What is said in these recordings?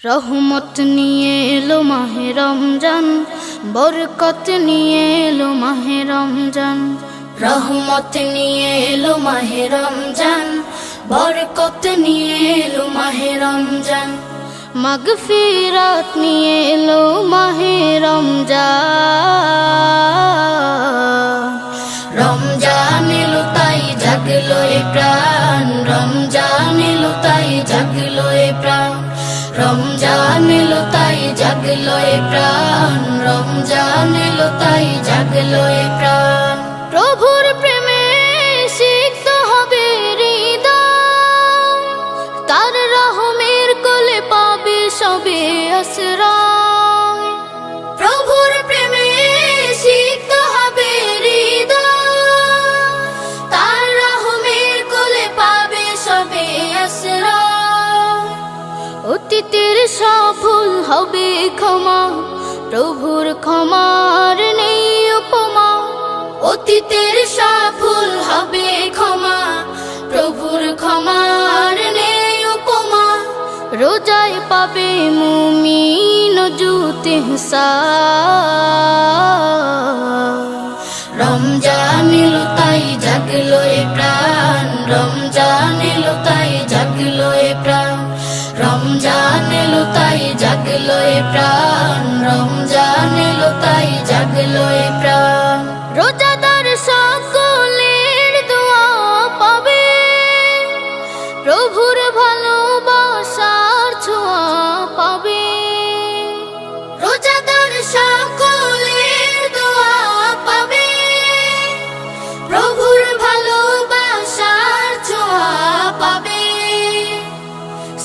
রহমত নিয়ে এলো মাহে রমজান, বরকত নিয়ে এলো মাহে রমজান। রহমত নিয়ে এলো মাহে রমজান, বরকত নিয়ে এলো মাহে রমজান। মাগফিরাত নিয়ে এলো মাহে রমজান। রমজান এলো তাই জাগলো এ প্রাণ, রমজান এলো তাই জাগলো এ প্রাণ। রমজান এলো তাই জাগলো এ প্রাণ, রমজান এলো তাই জাগলো এ প্রাণ। প্রভুর প্রেমে সিক্ত হবে হৃদয়, তার রহমের কোলে পাবে সবে আশ্রয়। প্রভুর প্রেমে সিক্ত হবে হৃদয়, তার রহমের কোলে পাবে সবে আশ্রয়। অতীতের সফল হবে ক্ষমা, প্রভুর ক্ষমার নেই উপমা। অতীতের সফল হবে ক্ষমা, প্রভুর ক্ষমার নেই উপমা। রোজায় পাবে মুমিন জুত ইহসান। রমজান এলো তাই জাগলো এ প্রাণ, রমজান এলো তাই জাগলো এ প্রাণ। রমজান এলো তাই জাগলো এ প্রাণ, রমজান এলো তাই জাগলো এ প্রাণ। রোজাদার সকলের দোয়া পাবে, প্রভুর ভালোবাসার ছোঁয়া পাবে। রোজাদার সকলের দোয়া পাবে, প্রভুর ভালোবাসার ছোঁয়া পাবে।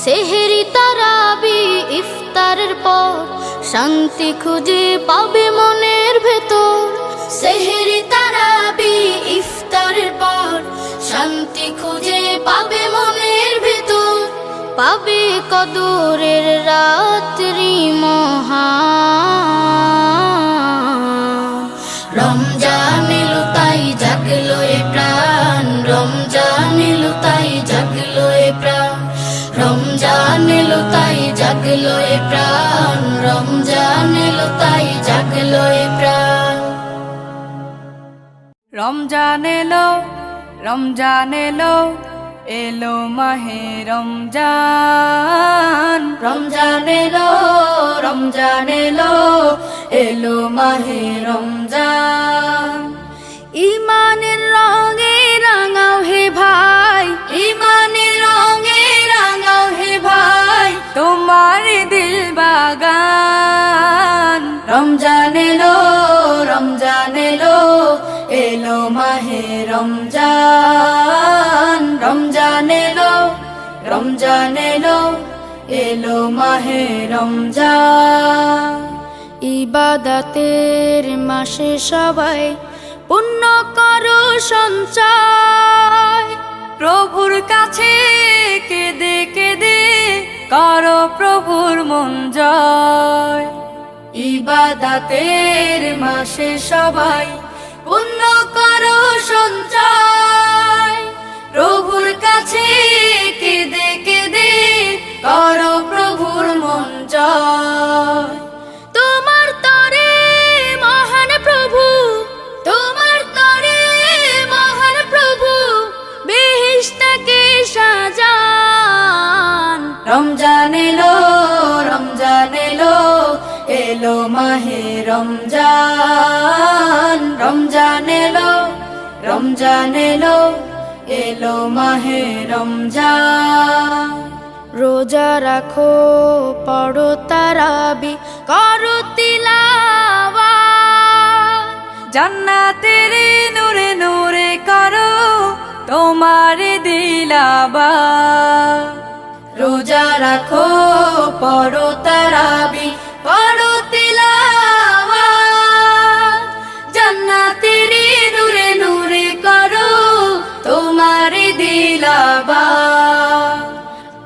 সেহেরি তারাবি ইফতারের পর শান্তি খুঁজে পাবে মনের ভেতর। সেহেরি তারাবি ইফতারের পর শান্তি খুঁজে পাবে মনের ভেতর। পাবে কদরের রাত্রি মহান। রমজান এলো তাই জাগলো এ প্রাণ, রমজান এলো তাই জাগলো এ প্রাণ। রমজান এলো তাই জাগলো এ প্রাণ, রমজান এলো তাই জাগলো এ প্রাণ। রমজান এলো, রমজান এলো, এলো মাহে রমজান। রমজান এলো, রমজান এলো, এলো মাহে রমজান। ইমানের রঙে রাঙাও হে ভাই, ইমানের রঙে রাঙাও হে ভাই, তোমার দিল বাগান। রমজান এলো, রমজান এলো, এলো মাহে রমজান। রমজান এলো, রমজান এলো, এলো মাহে রমজান। ইবাদতের মাসে সবাই পুণ্য করো সঞ্চয়, প্রভুর কাছে কেঁদে কেঁদে করো প্রভুর মন জয়। ইবাদতের মাসে সবাই পুণ্য করো সঞ্চয়, প্রভুর কাছে কেঁদে কেঁদে করো প্রভুর মন জয়। তোমার তরে মহান প্রভু, তোমার তরে মহান প্রভু, বেহেশতকে সাজান। রমজান এলো, রমজান এলো, এলো মাহে রমজান। রমজান এলো, রমজান এলো, এলো মাহে রমজান। রোজা রাখো, পড়ো তারাবি, করো তিলাওয়াত, জান্নাতের নূরে নূরে করো তোমার দিলাবা। রোজা রাখো, পড়ো তারাবি, করো তিলাওয়াত, জান্নাতের নূরে নূরে করো তোমার দিলাবা।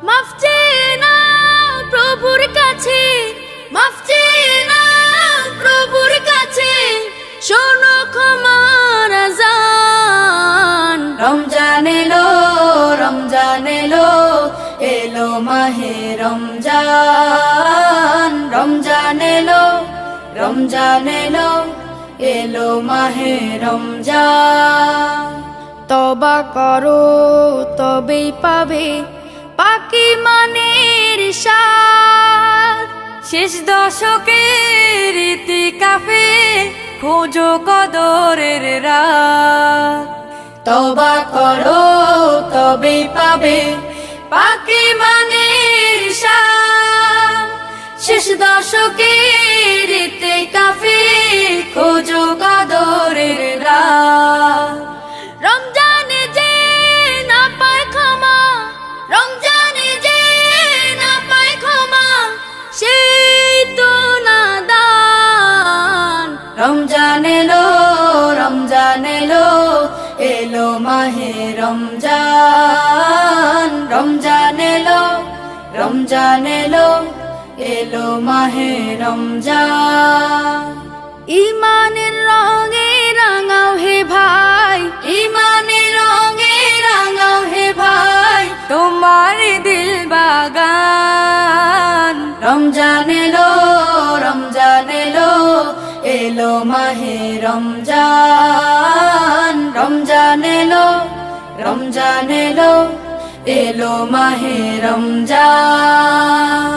মাফ চেয়ে নাও প্রভুর কাছে, মাফ চেয়ে নাও প্রভুর কাছে, শোনো ক্ষমার আযান। রমজান এলো, রমজান এলো, এলো মাহে রমজান রমজান এলো রমজান এলো এলো মাহে রমজান তওবা করো তবেই পাবে পাকি মানের স্বাদ শেষ দশকের ইতিকাফে খোঁজো কদরের রাত তওবা করো তবেই পাবে পাকি মানের স্বাদ শেষ দশকের ইতিকাফে খোঁজো কদরের রাত রমজানে যে না পায় ক্ষমা রমজানে যে না পায় ক্ষমা সেই তো নাদান রমজান এলো রমজান এলো এলো মাহে রমজান রমজান এলো রমজান এলো এলো মাহে রমজান ইমানের রঙে রাঙাও হে ভাই ইমানের রঙে রাঙাও হে ভাই তোমার দিল বাগান রমজান এলো রমজান এলো এলো মাহে রমজান রমজান এলো রমজান এলো এলো মাহে রমজান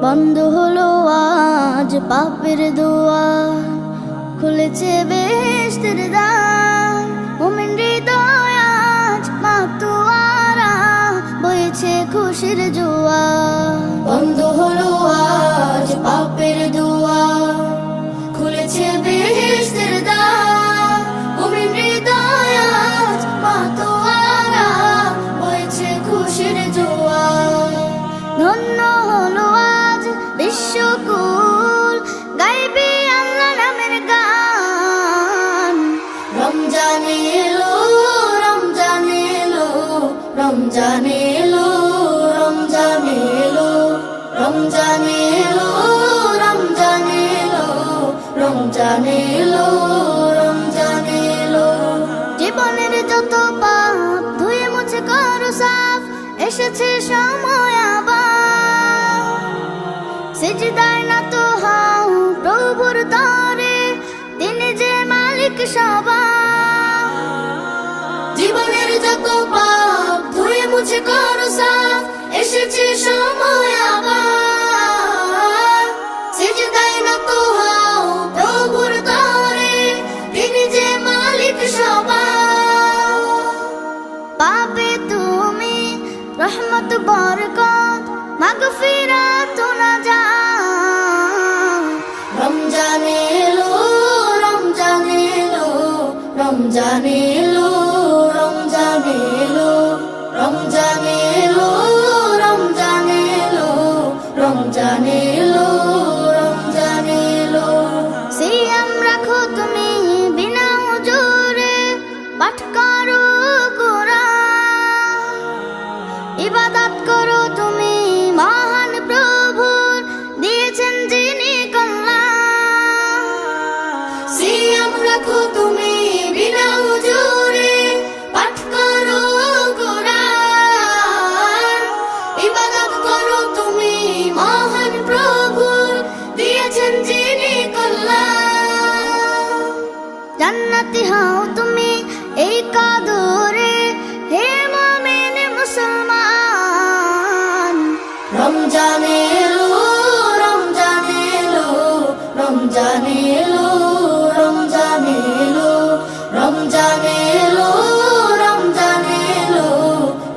বন্ধ হলো আজ পাপের দুয়ার খুলেছে বেহেশতের দ্বার মুমিন হৃদয় আজ মাতোয়ারা বইছে খুশির জোয়ার বন্ধ হলো আজ পাপের দুয়ার খুলেছে বেহেশতের দ্বার মুমিন হৃদয় আজ মাতোয়ারা বইছে খুশির জোয়ার ধন্য হলো আজ বিশ্বকুল গাইবে আল্লাহ নামের গান রমজান এলো রমজান এলো রমজান এলো রমজান এলো রমজান এলো রমজান এলো রমজান এলো রমজান এলো জীবনের যত পাপ ধুয়ে মুছে করো সাফ এসেছে সময় আবার সিজদায় না তো হও প্রভুর তরে তিনি যে মালিক সবার জীবনের যত পাপ ধুয়ে মুছে করো সাফ এসেছে সময় আবার সিজদায় না তো হও প্রভুর তরে তিনি যে মালিক সবার পাবে তুমি রহমত বরকত মাগফিরাত নাজাত রমজান এলো রমজান এলো রমজান এলো রমজান এলো রমজান এলো রমজান এলো রমজান এলো রমজান এলো সিয়াম রাখো তুমি বিনা হুজুরে পাঠ করো কোরআন ইবাদত করো তুমি মহান প্রভুর দিয়েছেন যিনি কল্যাণ সিয়াম রাখো তুমি বিনা হুজুরে পাঠ করো কোরআন ইবাদত করো তুমি মহান প্রভুর দিয়েছেন যিনি কল্যাণ জান্নাতি হও তুমি এই কদরে হে মুমিন মুসলমান রমজান এলো রমজান এলো রমজান এলো রমজান এলো রমজান এলো রমজান এলো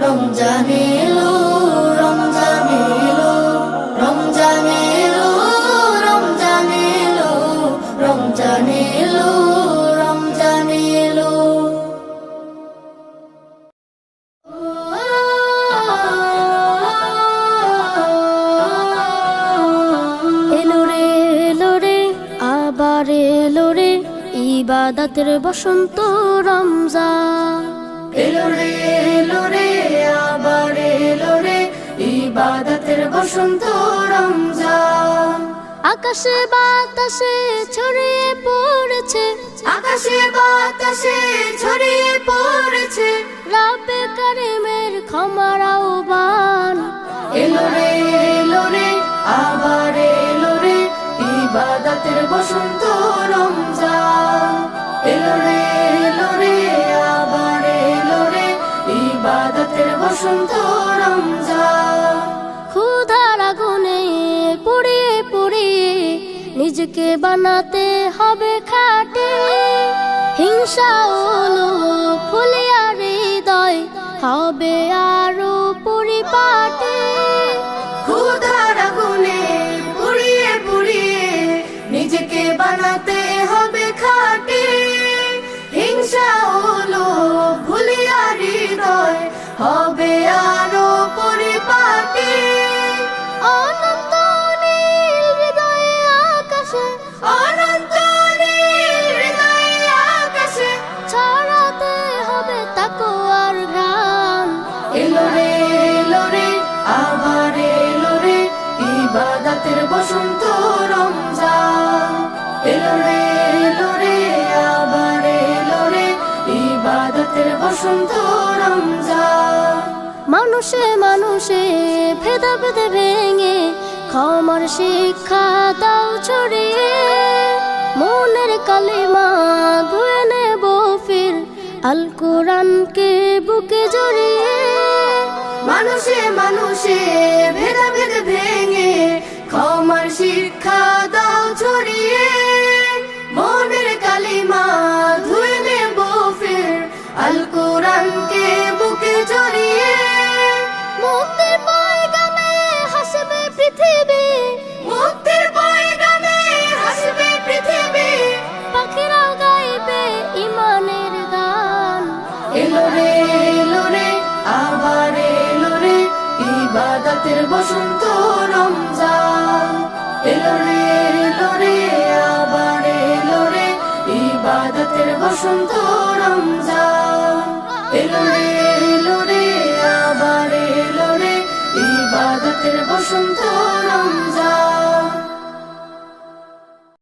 রমজান এলো রমজান এলো রমজান এলো রমজান এলো রমজান এলো রমজান এলো এলো রে আবার এলো রে ইবাদতের বসন্ত রমজান এলো রে এলো রে আবার এলো রে ইবাদতের বসন্ত রমজান। আকাশে বাতাসে ছড়িয়ে পড়েছে, আকাশে বাতাসে ছড়িয়ে পড়েছে রব্বে কারিমের ক্ষমার আহ্বান। এলো রে আবার এলো রে ইবাদতের বসন্ত রমজান। এলো রে আবার এলো রে ইবাদতের বসন্ত রমজান। ক্ষুধার আগুনে পুড়িয়ে পুড়িয়ে নিজেকে বানাতে হবে খাঁটি, হিংসা ও লোভ ফুলিয়া হৃদয় হবে আরো পরিপাটি। ক্ষুধার আগুনে পুড়িয়ে পুড়িয়ে নিজেকে বানাতে হবে খাঁটি, হিংসা ও লোভ ভুলিয়া হৃদয় হবে আরো পরিপাটি। অনন্ত নীল হৃদয়ে আকাশে, অনন্ত নীল হৃদয়ে আকাশে ছড়াতে হবে তাকওয়ার ঘ্রাণ। এলো রে আবার এলো রে ইবাদতের বসন্ত রমজান। এলো রে আবার এলো রে ইবাদতের বসন্ত রমজান। মানুষে মানুষে ভেদাভেদ ভেঙে ক্ষমার শিক্ষা দাও ছড়িয়ে, মনের কালিমা ধুয়ে নেব ফির আল কোরআনকে বুকে জড়িয়ে। মানুষে মানুষে ভেদাভেদ ভেঙে ক্ষমার শিক্ষা দাও ছড়িয়ে, মনের কালিমা ধুয়ে নেব ফির আল কোরআনকে বুকে জড়িয়ে। মুক্তির পয়গামে হাসবে পৃথিবী, মুক্তির পয়গামে হাসবে পৃথিবী, পাখিরাও গাইবে ইমানের গান। এলো রে আবার এলো রে ইবাদতের বসন্ত রমজান। এলো রে আবার এলো রে ইবাদতের বসন্ত রমজান। এলো রে